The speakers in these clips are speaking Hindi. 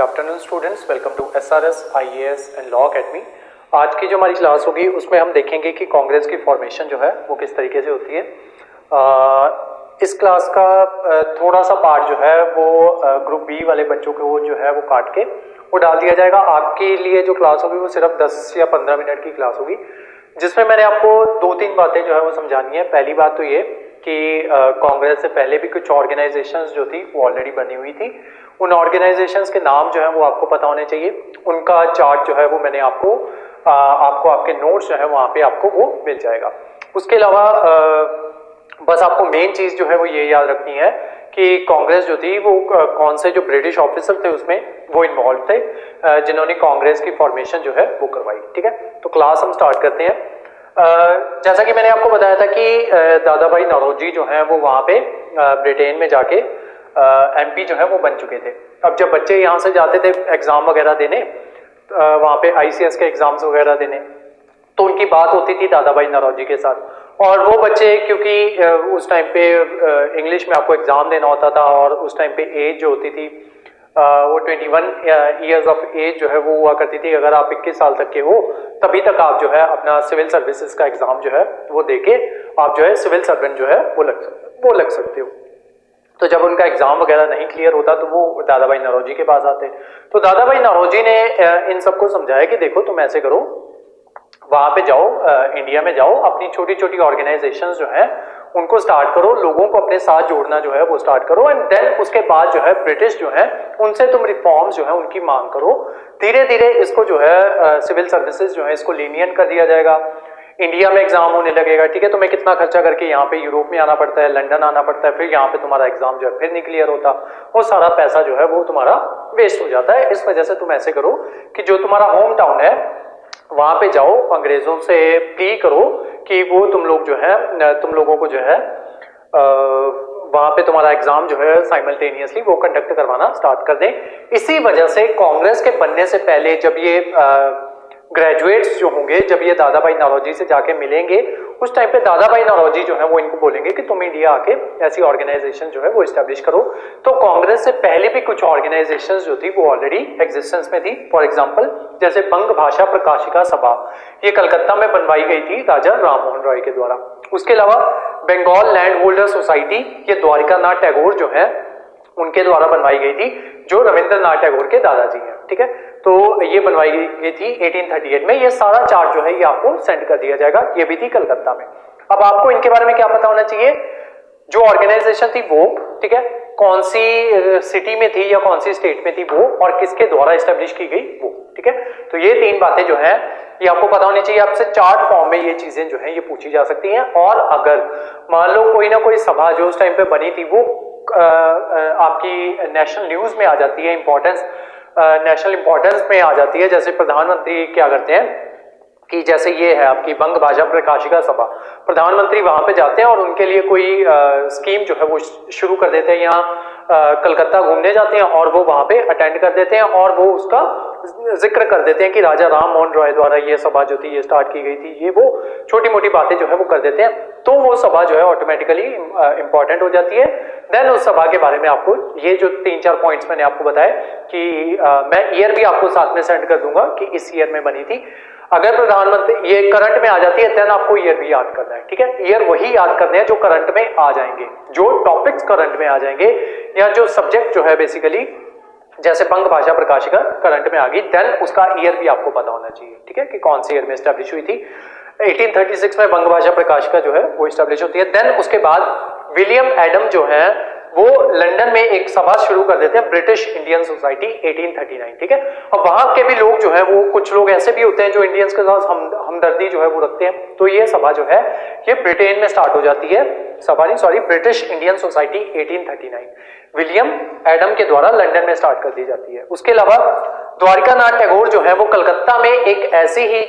Good afternoon students, welcome to SRS IAS and law academy. आज की जो हमारी क्लास होगी उसमें हम देखेंगे कि कांग्रेस की फॉर्मेशन जो है वो किस तरीके से होती है। इस क्लास का थोड़ा सा पार्ट जो है वो ग्रुप बी वाले बच्चों को जो है वो काट के वो डाल दिया जाएगा। आपके लिए जो क्लास होगी वो सिर्फ 10 या 15 मिनट की क्लास होगी, जिसमें मैंने आपको 2-3 बातें जो है वो समझानी है। पहली बात तो ये कि कांग्रेस से पहले भी कुछ ऑर्गेनाइजेशंस जो थी वो ऑलरेडी बनी हुई थी। उन ऑर्गेनाइजेशंस के नाम जो है वो आपको पता होने चाहिए। उनका चार्ट जो है वो मैंने आपको आपके नोट्स जो है वहाँ पे आपको वो मिल जाएगा। उसके अलावा बस आपको मेन चीज़ जो है वो ये याद रखनी है कि कांग्रेस जो थी वो कौन से जो ब्रिटिश ऑफिसर थे उसमें वो इन्वॉल्व थे जिन्होंने कांग्रेस की फॉर्मेशन जो है वो करवाई। ठीक है, तो क्लास हम स्टार्ट करते हैं। जैसा कि मैंने आपको बताया था कि दादा भाई नौरोजी जो हैं वो वहाँ पे ब्रिटेन में जाके MP जो है वो बन चुके थे। अब जब बच्चे यहाँ से जाते थे एग्ज़ाम वगैरह देने, वहाँ पे ICS के एग्ज़ाम्स वगैरह देने, तो उनकी बात होती थी दादा भाई नौरोजी के साथ। और वो बच्चे क्योंकि उस टाइम पे इंग्लिश में आपको एग्ज़ाम देना होता था और उस टाइम पे एज जो होती थी वो 21 ईयर्स ऑफ एज जो है वो हुआ करती थी। अगर आप 21 साल तक के हो तभी तक आप जो है अपना सिविल सर्विसेज का एग्ज़ाम जो है वो देके आप जो है सिविल सर्वेंट जो है वो लग सकते हो। तो जब उनका एग्ज़ाम वगैरह नहीं क्लियर होता तो वो दादा भाई नौरोजी के पास आते। तो दादा भाई नौरोजी ने इन सबको समझाया कि देखो तुम ऐसे करो, वहाँ पे जाओ, इंडिया में जाओ, अपनी छोटी छोटी ऑर्गेनाइजेशंस जो है उनको स्टार्ट करो, लोगों को अपने साथ जोड़ना जो है वो स्टार्ट करो, एंड देन उसके बाद जो है ब्रिटिश जो है उनसे तुम रिफॉर्म्स जो है उनकी मांग करो। धीरे धीरे इसको जो है सिविल सर्विसेज जो है इसको लीनियंट कर दिया जाएगा। इंडिया में एग्जाम होने लगेगा, ठीक है, तुम्हें कितना खर्चा करके यहाँ पे यूरोप में आना पड़ता है, लंदन आना पड़ता है, फिर यहाँ पे तुम्हारा एग्जाम जो है फिर नहीं क्लियर होता, वो सारा पैसा जो है वो तुम्हारा वेस्ट हो जाता है। इस वजह से तुम ऐसे करो कि जो तुम्हारा होम टाउन है वहाँ पे जाओ, अंग्रेजों से प्ली करो कि वो तुम लोग जो है तुम लोगों को जो है वहाँ पे तुम्हारा एग्जाम जो है साइमल्टेनियसली वो कंडक्ट करवाना स्टार्ट कर दें। इसी वजह से कांग्रेस के बनने से पहले जब ये ग्रेजुएट्स जो होंगे, जब ये दादा भाई नौरोजी से जाके मिलेंगे, उस टाइम पे दादा भाई नौरोजी जो है वो इनको बोलेंगे कि तुम इंडिया आके ऐसी ऑर्गेनाइजेशन जो है वो एस्टेब्लिश करो। तो कांग्रेस से पहले भी कुछ ऑर्गेनाइजेशन जो थी वो ऑलरेडी एग्जिस्टेंस में थी। फॉर एग्जांपल जैसे बंग भाषा प्रकाशिका सभा, ये कलकत्ता में बनवाई गई थी राजा राम मोहन रॉय के द्वारा। उसके अलावा बंगाल लैंड होल्डर सोसाइटी, ये द्वारिकानाथ टैगोर जो है उनके द्वारा बनवाई गई थी, जो रविंद्रनाथ टैगोर के दादाजी हैं। ठीक है, तो ये बनवाई गई थी 1838 में। ये सारा चार्ट जो है ये आपको सेंड कर दिया जाएगा, ये भी थी कलकत्ता में। अब आपको इनके बारे में क्या पता होना चाहिए, जो ऑर्गेनाइजेशन थी वो, ठीक है, कौन सी सिटी में थी या कौन सी स्टेट में थी वो, और किसके द्वारा एस्टेब्लिश की गई वो। ठीक है, तो ये 3 बातें जो है ये आपको पता होनी चाहिए। आपसे चार्ट फॉर्म में ये चीजें जो है ये पूछी जा सकती हैं। और अगर मान लो कोई ना कोई सभा जो उस टाइम पे बनी थी वो आपकी नेशनल न्यूज में आ जाती है, इंपॉर्टेंस नेशनल इंपॉर्टेंस में आ जाती है, जैसे प्रधानमंत्री क्या करते हैं कि जैसे ये है आपकी बंग भाषा प्रकाशिका सभा, प्रधानमंत्री वहां पे जाते हैं और उनके लिए कोई स्कीम जो है वो शुरू कर देते हैं, यहाँ कलकत्ता घूमने जाते हैं और वो वहां पे अटेंड कर देते हैं और वो उसका जिक्र कर देते हैं कि राजा राम मोहन रॉय द्वारा ये सभा जो थी ये स्टार्ट की गई थी, ये वो छोटी मोटी बातें जो है वो कर देते हैं। तो वो सभा जो है ऑटोमेटिकली इंपॉर्टेंट हो जाती है। देन उस सभा के बारे में आपको ये जो 3-4 पॉइंट्स मैंने आपको बताए कि मैं ईयर भी आपको साथ में सेंड कर दूंगा कि इस ईयर में बनी थी। अगर प्रधानमंत्री ये करंट में आ जाती है देन आपको ईयर भी याद करना है। ठीक है, ईयर वही याद करने हैं जो करंट में आ जाएंगे, जो टॉपिक्स करंट में आ जाएंगे या जो सब्जेक्ट जो है बेसिकली, जैसे बंग भाषा प्रकाशिका करंट में आ गई, देन उसका ईयर भी आपको पता होना चाहिए। ठीक है, कि कौन सी ईयर में एस्टेब्लिश हुई थी। 1836 में बंग भाषा प्रकाशिका जो है वो एस्टेब्लिश होती है। देन उसके बाद विलियम एडम जो है वो लंदन में एक सभा शुरू कर देते हैं, ब्रिटिश इंडियन सोसाइटी 1839। ठीक है, और वहां के भी लोग जो है वो कुछ लोग ऐसे भी होते हैं जो इंडियंस के साथ हमदर्दी जो है वो रखते हैं। तो ये सभा जो है ये ब्रिटेन में स्टार्ट हो जाती है, सभा नहीं sorry British Indian society 1839 William Adam के द्वारा लंदन में स्टार्ट कर दी जाती है। उसके अलावा द्वारिकानाथ टैगोर जो है वो कलकत्ता में एक ऐसी ही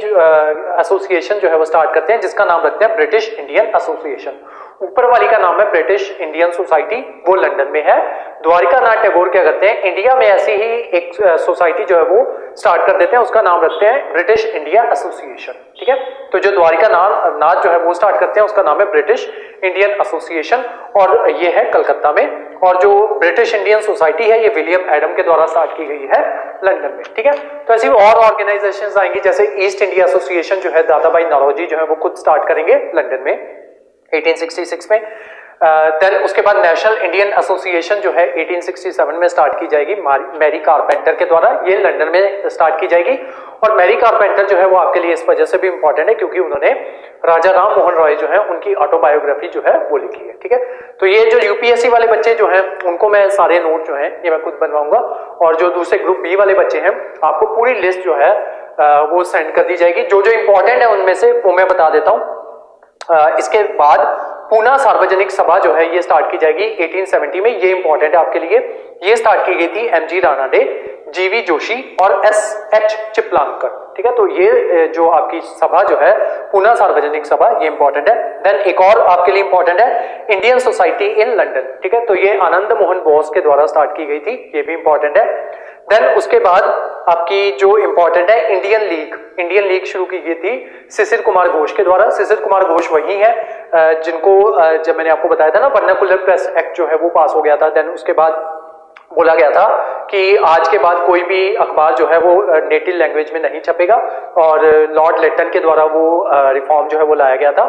एसोसिएशन जो है वो स्टार्ट करते हैं जिसका नाम रखते हैं ब्रिटिश इंडियन एसोसिएशन। ऊपर वाली का नाम है ब्रिटिश इंडियन सोसाइटी, वो लंदन में है। द्वारिका नाथ टैगोर क्या करते हैं, इंडिया में ऐसी ही एक सोसाइटी जो है वो स्टार्ट कर देते हैं, उसका नाम रखते हैं ब्रिटिश इंडिया एसोसिएशन। ठीक है, तो जो द्वारिका नाथ जो है वो स्टार्ट करते हैं उसका नाम है ब्रिटिश इंडियन एसोसिएशन, और ये है कलकत्ता में। और जो ब्रिटिश इंडियन सोसाइटी है ये विलियम एडम के द्वारा स्टार्ट की गई है लंदन में। ठीक है, तो ऐसी और ऑर्गेनाइजेशंस आएंगी, जैसे ईस्ट इंडिया एसोसिएशन जो है दादा भाई नौरोजी जो है वो खुद स्टार्ट करेंगे लंदन में 1866 में। देन उसके बाद नेशनल इंडियन एसोसिएशन जो है 1867 में स्टार्ट की जाएगी मैरी कारपेंटर के द्वारा, ये लंदन में स्टार्ट की जाएगी। और मैरी कारपेंटर जो है वो आपके लिए इस वजह से भी इंपॉर्टेंट है क्योंकि उन्होंने राजा राम मोहन रॉय जो है उनकी ऑटोबायोग्राफी जो है वो लिखी है। ठीक है, तो ये जो यूपीएससी वाले बच्चे जो हैं उनको मैं सारे नोट जो हैं ये मैं खुद बनवाऊंगा, और जो दूसरे ग्रुप बी वाले बच्चे हैं आपको पूरी लिस्ट जो है वो सेंड कर दी जाएगी। जो जो इंपॉर्टेंट है उनमें से वो मैं बता देता हूँ। इसके बाद पूना सार्वजनिक सभा जो है ये स्टार्ट की जाएगी 1870 में, ये इंपॉर्टेंट है आपके लिए। ये स्टार्ट की गई थी एमजी रानाडे, जीवी जोशी और एसएच चिपलांकर। ठीक है, तो ये जो आपकी सभा जो है पूना सार्वजनिक सभा, ये इंपॉर्टेंट है। देन एक और आपके लिए इंपॉर्टेंट है इंडियन सोसाइटी इन लंदन। ठीक है, तो ये आनंद मोहन बोस के द्वारा स्टार्ट की गई थी, ये भी इंपॉर्टेंट है। देन उसके बाद आपकी जो इंपॉर्टेंट है इंडियन लीग शुरू की गई थी शिशिर कुमार घोष के द्वारा। शिशिर कुमार घोष वही है जिनको जब मैंने आपको बताया था ना वर्नाकुलर प्रेस एक्ट जो है वो पास हो गया था। देन उसके बाद बोला गया था कि आज के बाद कोई भी अखबार जो है वो नेटिव लैंग्वेज में नहीं छपेगा, और लॉर्ड लेटन के द्वारा वो रिफॉर्म जो है वो लाया गया था।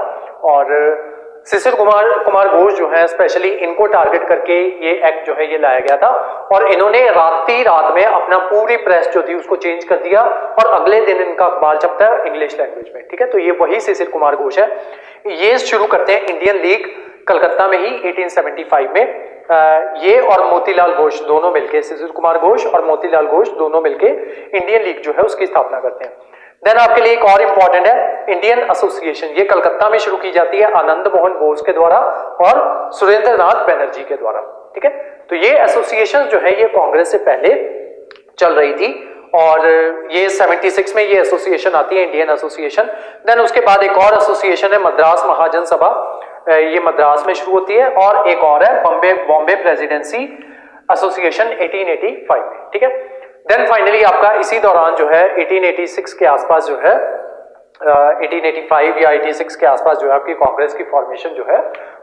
और शिशिर कुमार घोष जो है स्पेशली इनको टारगेट करके ये एक्ट जो है ये लाया गया था, और इन्होंने रात में अपना पूरी प्रेस जो थी उसको चेंज कर दिया, और अगले दिन इनका अखबार छपता है इंग्लिश लैंग्वेज में। ठीक है, तो ये वही शिशिर कुमार घोष है। ये शुरू करते हैं इंडियन लीग कलकत्ता में ही 1875 में। ये और मोतीलाल घोष दोनों मिलके, शिशिर कुमार घोष और मोतीलाल घोष दोनों मिलके इंडियन लीग जो है उसकी स्थापना करते हैं। देन आपके लिए एक और इंपॉर्टेंट है इंडियन एसोसिएशन, ये कलकत्ता में शुरू की जाती है आनंद मोहन बोस के द्वारा और सुरेंद्र नाथ बनर्जी के द्वारा। ठीक है, तो ये एसोसिएशन जो है ये कांग्रेस से पहले चल रही थी, और ये 76 में ये एसोसिएशन आती है इंडियन एसोसिएशन। देन उसके बाद एक और एसोसिएशन है मद्रास महाजन सभा, ये मद्रास में शुरू होती है, और एक और है बॉम्बे प्रेसिडेंसी एसोसिएशन 1885 में। ठीक है, देन फाइनली आपका इसी दौरान जो है 1886 के आसपास जो है 1885 या 86 के आसपास जो है आपकी कांग्रेस की फॉर्मेशन जो है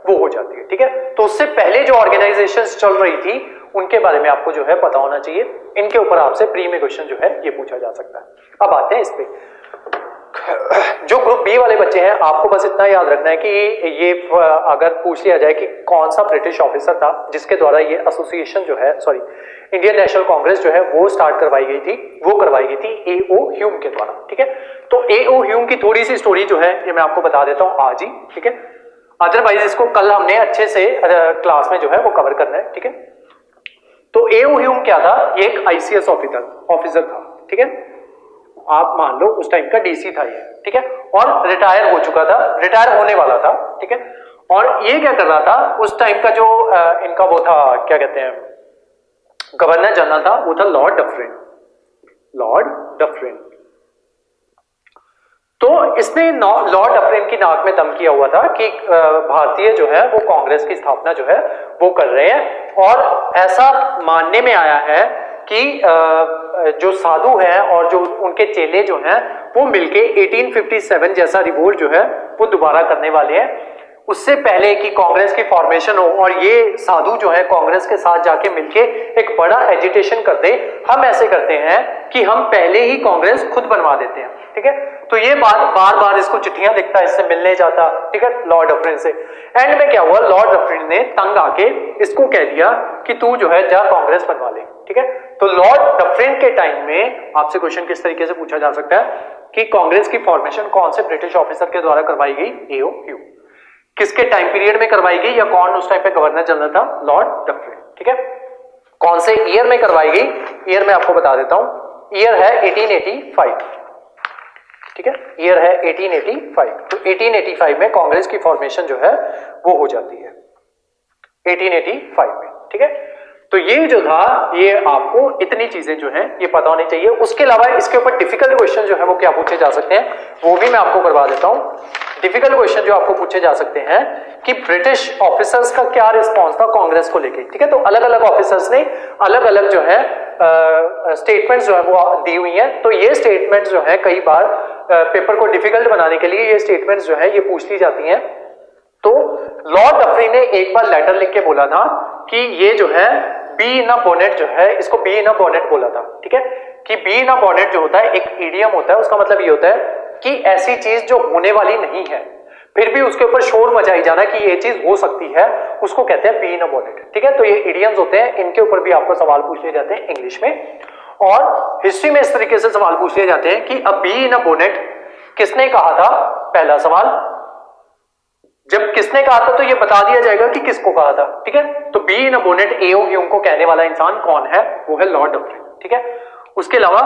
वो हो जाती है। ठीक है, तो उससे पहले जो ऑर्गेनाइजेशंस चल रही थी उनके बारे में आपको जो है पता होना चाहिए, इनके ऊपर आपसे प्री में क्वेश्चन जो है ये पूछा जा सकता है। अब आते हैं इस पे, जो ग्रुप बी वाले बच्चे हैं आपको बस इतना याद रखना है कि ये अगर पूछ लिया जाए कि कौन सा ब्रिटिश ऑफिसर था जिसके द्वारा ये एसोसिएशन जो है इंडियन नेशनल कांग्रेस जो है वो स्टार्ट करवाई गई थी, वो करवाई गई थी A.O. ह्यूम के द्वारा। ठीक है, तो A.O. ह्यूम की थोड़ी सी स्टोरी जो है ये मैं आपको बता देता हूं आज ही। ठीक है, अदरवाइज इसको कल हमने अच्छे से क्लास में जो है वो कवर करना है। ठीक है, तो A.O. ह्यूम क्या था, ये एक ICS ऑफिसर था। ठीक है, आप मान लो उस टाइम का DC था ये। ठीक है, और रिटायर हो चुका था, रिटायर होने वाला था। ठीक है, और ये क्या कर रहा था उस टाइम का जो इनका वो था क्या कहते हैं गवर्नर जनरल था, वो था लॉर्ड डफरिन। तो इसने लॉर्ड डफरिन की नाक में दम किया हुआ था कि भारतीय जो है वो कांग्रेस की स्थापना जो है वो कर रहे हैं, और ऐसा मानने में आया है कि जो साधु हैं और जो उनके चेले जो हैं वो मिलके 1857 जैसा रिवोल्ट जो है वो दोबारा करने वाले हैं। उससे पहले कि कांग्रेस की फॉर्मेशन हो और ये साधु जो है कांग्रेस के साथ जाके मिलके एक बड़ा एजिटेशन कर दे, हम ऐसे करते हैं कि हम पहले ही कांग्रेस खुद बनवा देते हैं। ठीक है, तो ये बार बार इसको चिट्ठियां लिखता, इससे मिलने जाता। ठीक है, लॉर्ड डफरिन से। एंड में क्या हुआ, लॉर्ड डफरिन ने तंग आके इसको कह दिया कि तू जो है जा कांग्रेस बनवा ले। ठीक है, तो लॉर्ड डफरिन के टाइम में आपसे क्वेश्चन किस तरीके से पूछा जा सकता है कि कांग्रेस की फॉर्मेशन कौन से ब्रिटिश ऑफिसर के द्वारा करवाई गई, A.O. ह्यूम। किसके टाइम पीरियड में करवाई गई, या कौन उस टाइम पे गवर्नर जनरल था, लॉर्ड डफरिन। ठीक है, कौन से ईयर में करवाई गई, ईयर में आपको बता देता हूं, ईयर है 1885। ठीक है, ईयर है 1885। तो 1885 में कांग्रेस की फॉर्मेशन जो है वो हो जाती है 1885 में। ठीक है, तो ये जो था ये आपको इतनी चीजें जो हैं ये पता होनी चाहिए। उसके अलावा इसके ऊपर डिफिकल्ट क्वेश्चन जो है वो क्या पूछे जा सकते हैं वो भी मैं आपको करवा देता हूं। डिफिकल्ट क्वेश्चन जो आपको पूछे जा सकते हैं कि ब्रिटिश ऑफिसर्स का क्या रिस्पॉन्स था कांग्रेस को लेके, ठीक है। तो अलग अलग ऑफिसर्स ने अलग अलग जो है स्टेटमेंट्स जो है वो दी हुई हैं। तो ये स्टेटमेंट्स जो है कई बार पेपर को डिफिकल्ट बनाने के लिए ये स्टेटमेंट्स जो है ये पूछ ली जाती हैं। तो लॉर्ड डफरिन ने एक बार लेटर लिख के बोला था कि ये जो है बी इन अ बोनेट जो है, इसको बी इन अ बोनेट बोला था, ठीक है। कि बी इन अ बोनेट जो होता है एक इडियम होता है, उसका मतलब ये होता है कि ऐसी चीज जो होने वाली नहीं है फिर भी उसके ऊपर शोर मचाई जाना कि ये चीज हो सकती है, उसको कहते हैं बी इन अ बोनेट, ठीक है। तो ये इडियम्स होते हैं, इनके ऊपर भी आपको सवाल पूछ लिए जाते हैं इंग्लिश में। और हिस्ट्री में इस तरीके से सवाल पूछ लिए जाते हैं कि अब बी इन अ बोनेट किसने कहा था, पहला सवाल। जब किसने कहा था तो ये बता दिया जाएगा कि किसको कहा था, ठीक है। तो be in a bonnet AO Hume को कहने वाला इंसान कौन है, वो है लॉर्ड डफरिन, ठीक है। उसके अलावा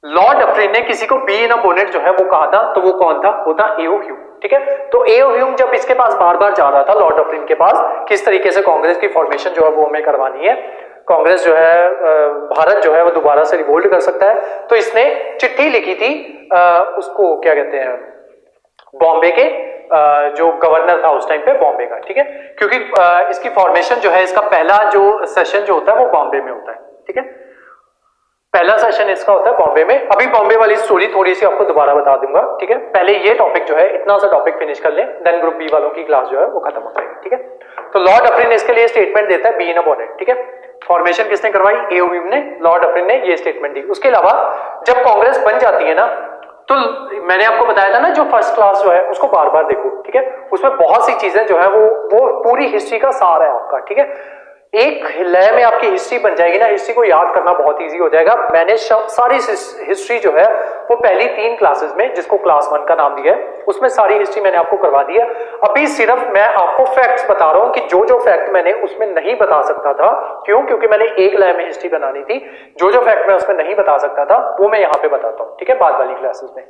लॉर्ड डफरिन ने किसी को बी इन अ बोनेट जो है वो कहा था, तो वो कौन था, वो था एओ ह्यूम, ठीक है। तो एओ ह्यूम जब इसके पास बार बार जा रहा था लॉर्ड डफरिन के पास, किस तरीके से कांग्रेस की फॉर्मेशन जो है वो हमें करवानी है, कांग्रेस जो है भारत जो है वो दोबारा से रिवोल्ट कर सकता है, तो इसने चिट्ठी लिखी थी उसको क्या कहते हैं, बॉम्बे के जो गवर्नर था उस टाइम पे बॉम्बे का, ठीक है। क्योंकि इसकी फॉर्मेशन जो है, इसका पहला जो सेशन जो होता है वो बॉम्बे में होता है, ठीक है। पहला सेशन इसका होता है बॉम्बे में। अभी बॉम्बे वाली स्टोरी थोड़ी सी आपको दोबारा बता दूंगा, ठीक है। पहले ये टॉपिक जो है इतना सा टॉपिक फिनिश कर लें, देन ग्रुप बी वालों की क्लास जो है वो खत्म हो जाएगी, ठीक है। तो लॉर्ड डफरिन इसके लिए स्टेटमेंट देता है बी इन अ बोनेट, ठीक है। फॉर्मेशन किसने करवाई, एओ ह्यूम ने, लॉर्ड डफरिन ने ये स्टेटमेंट दी। उसके अलावा जब कांग्रेस बन जाती है ना, तो मैंने आपको बताया था ना जो फर्स्ट क्लास जो है उसको बार बार देखो, ठीक है। उसमें बहुत सी चीजें जो है वो पूरी हिस्ट्री का सार है आपका, ठीक है। एक लय में आपकी हिस्ट्री बन जाएगी ना, हिस्ट्री को याद करना बहुत इजी हो जाएगा। मैंने सारी हिस्ट्री जो है वो पहली 3 क्लासेस में, जिसको क्लास 1 का नाम दिया है, उसमें सारी हिस्ट्री मैंने आपको करवा दी है। अभी सिर्फ मैं आपको फैक्ट्स बता रहा हूं कि जो जो फैक्ट मैंने उसमें नहीं बता सकता था, क्यों, क्योंकि मैंने एक लय में हिस्ट्री बनानी थी, जो जो फैक्ट मैं उसमें नहीं बता सकता था वो मैं यहां पे बताता हूं, ठीक है, बाद वाली क्लासेस में।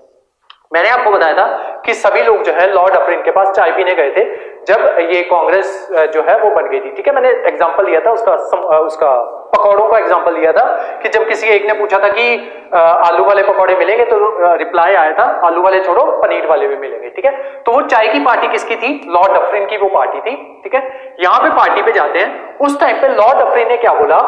मैंने आपको बताया था कि सभी लोग जो है लॉर्ड डफरिन के पास चाय पीने गए थे जब ये कांग्रेस जो है वो बन गई थी, ठीक है। मैंने एग्जांपल लिया था उसका पकौड़ों का एग्जांपल लिया था कि जब किसी एक ने पूछा था कि आलू वाले पकौड़े मिलेंगे, तो रिप्लाई आया था आलू वाले छोड़ो पनीर वाले भी मिलेंगे, ठीक है। तो वो चाय की पार्टी किसकी थी, लॉर्ड डफरिन की वो पार्टी थी, ठीक है। यहां पे पार्टी पे जाते हैं, उस टाइम पे लॉर्ड डफरिन ने क्या बोला,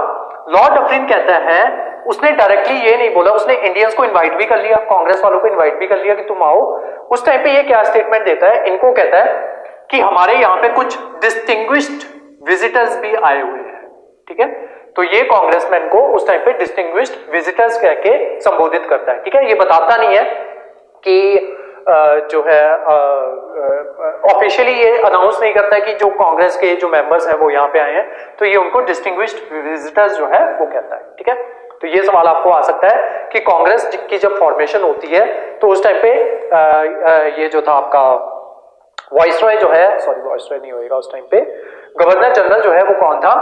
लॉर्ड डफरिन कहता है, उसने डायरेक्टली ये नहीं बोला, उसने इंडियंस को इनवाइट भी कर लिया, कांग्रेस वालों को इनवाइट भी कर लिया कि तुम आओ। उस टाइम पे ये क्या स्टेटमेंट देता है, इनको कहता है कि हमारे यहाँ पे कुछ डिस्टिंग्विश्ड विजिटर्स भी आए हुए हैं, ठीक है। तो ये कांग्रेसमैन को उस टाइम पे डिस्टिंग्विश्ड विजिटर्स कह के संबोधित करता है, ठीक है। ये बताता नहीं है कि जो है ऑफिशियली ये अनाउंस नहीं करता है कि जो कांग्रेस के जो मेंबर्स हैं वो यहाँ पे आए हैं, तो ये उनको डिस्टिंग्विश्ड विजिटर्स जो है वो कहता है, ठीक है। तो ये सवाल आपको आ सकता है कि कांग्रेस की जब फॉर्मेशन होती है तो उस टाइम पे ये जो था आपका वाइसरॉय जो है, सॉरी वाइसरॉय नहीं होएगा उस टाइम पे, गवर्नर जनरल जो है वो कौन था,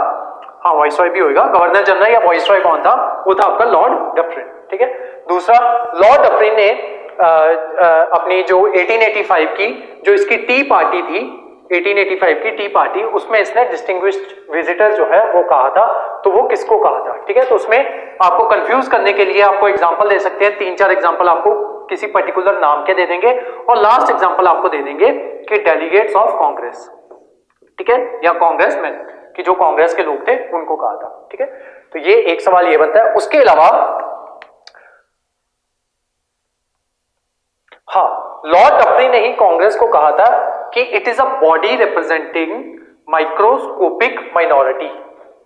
हाँ वाइसरॉय भी होएगा, गवर्नर जनरल या वाइसरॉय कौन था, वो था आपका लॉर्ड डफरिन, ठीक है। दूसरा, लॉर्ड डफरिन ने अपनी जो 1885 की जो इसकी टी पार्टी थी, 1885 की टी पार्टी, उसमें इसने डिस्टिंग्विश्ड विजिटर जो है वो कहा था, तो वो किसको कहा था, ठीक है। तो उसमें आपको कंफ्यूज करने के लिए आपको एग्जांपल दे सकते हैं, 3-4 एग्जांपल आपको किसी पर्टिकुलर नाम के दे देंगे, और लास्ट एग्जांपल आपको दे देंगे कि डेलीगेट्स ऑफ कांग्रेस, ठीक है, या कांग्रेसमैन, कि जो कांग्रेस के लोग थे उनको कहा था, ठीक है। तो ये एक सवाल ये बनता है। उसके अलावा हाँ, लॉर्ड डफरिन ने ही कांग्रेस को कहा था कि it is a body representing microscopic minority,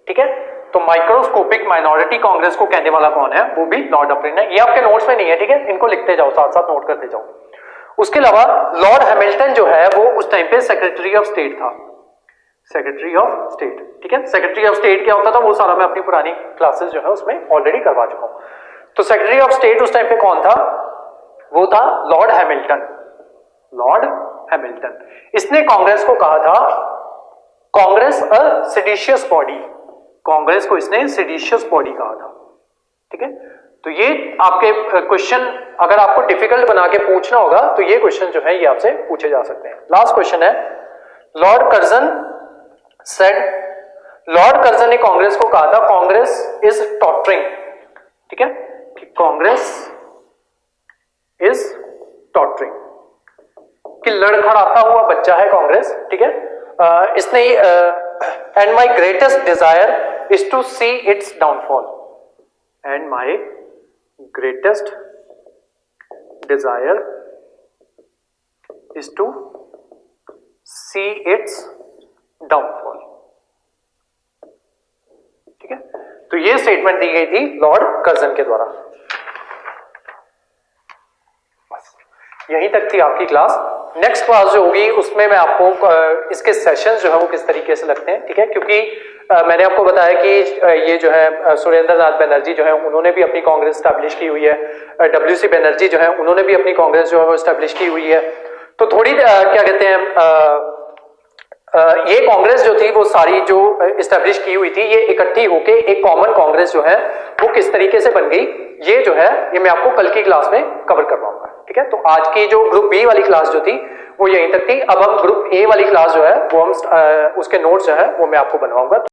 ठीक है। तो माइक्रोस्कोपिक माइनॉरिटी कांग्रेस को कहने वाला कौन है, वो भी लॉर्ड डफरिन है। ये आपके नोट्स में नहीं है, ठीक है, इनको लिखते जाओ, साथ साथ नोट करते जाओ। उसके अलावा लॉर्ड हैमिल्टन जो है वो उस टाइम पे सेक्रेटरी ऑफ स्टेट था, सेक्रेटरी ऑफ स्टेट, ठीक है। सेक्रेटरी ऑफ स्टेट क्या होता था वो सारा मैं अपनी पुरानी क्लासेस जो है उसमें ऑलरेडी करवा चुका हूं। तो सेक्रेटरी ऑफ स्टेट उस टाइम पे कौन था, वो था लॉर्ड हैमिल्टन, लॉर्ड हैमिल्टन। इसने कांग्रेस को कहा था कांग्रेस अ सेडिशियस बॉडी, कांग्रेस को इसने सेडिशियस बॉडी कहा था, ठीक है। तो ये आपके क्वेश्चन अगर आपको डिफिकल्ट बना के पूछना होगा तो ये क्वेश्चन जो है ये आपसे पूछे जा सकते हैं। लास्ट क्वेश्चन है, Lord Curzon said, Lord Curzon ने कांग्रेस को कहा था कांग्रेस इज टॉटरिंग, ठीक है, कि कांग्रेस इज टॉटरिंग। कि लड़खड़ाता हुआ बच्चा है कांग्रेस, ठीक है। इसने and my greatest desire is to see its downfall, and my greatest desire is to see its downfall, ठीक है। तो ये स्टेटमेंट दी गई थी लॉर्ड कर्जन के द्वारा। यहीं तक थी आपकी क्लास। नेक्स्ट क्लास जो होगी उसमें मैं आपको इसके सेशंस जो है वो किस तरीके से लगते हैं, ठीक है, क्योंकि मैंने आपको बताया कि ये जो है सुरेंद्र नाथ बनर्जी जो है उन्होंने भी अपनी कांग्रेस स्टैब्लिश की हुई है, डब्ल्यूसी बनर्जी जो है उन्होंने भी अपनी कांग्रेस जो है वो स्टैब्लिश की हुई है। तो थोड़ी क्या कहते हैं ये कांग्रेस जो थी वो सारी जो इस्टेब्लिश की हुई थी ये इकट्ठी होके एक कॉमन कांग्रेस जो है वो किस तरीके से बन गई, ये जो है ये मैं आपको कल की क्लास में कवर करवाऊंगा, ठीक है। तो आज की जो ग्रुप बी वाली क्लास जो थी वो यहीं तक थी। अब हम ग्रुप ए वाली क्लास जो है वो हम उसके नोट्स जो है वो मैं आपको बनवाऊंगा।